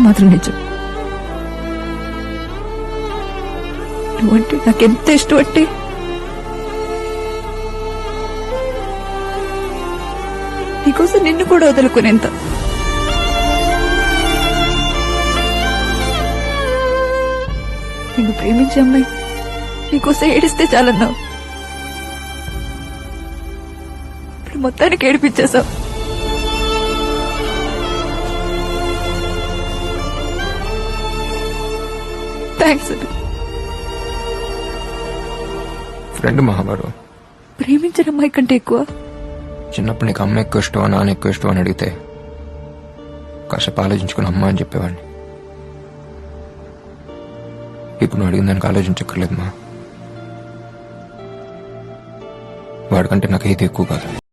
మాత్రం నిజం. నువ్వంటే నాకెంత ఇష్టం అంటే నీకోసం నిన్ను కూడా వదులుకునేంత. నిన్ను ప్రేమించే అమ్మాయి నీకోసం ఏడిస్తే చాలన్నావు. ఇప్పుడు మొత్తానికి ఏడిపించేశావు. థ్యాంక్స్. ఫ్రెండ్ మహాబారు. ప్రేమించిన అమ్మాయి కంటే ఎక్కువ. చిన్నప్పుడు నీకు అమ్మ ఎక్కువ ఇష్టం, నాన్న ఎక్కువ ఇష్టం అని అడిగితే కాసేపు ఆలోచించుకుని అమ్మ అని చెప్పేవాడిని. ఇప్పుడు నువ్వు అడిగిన దానికి ఆలోచించక్కర్లేదు మా. వాడికంటే నాకు ఏది ఎక్కువ కాదు.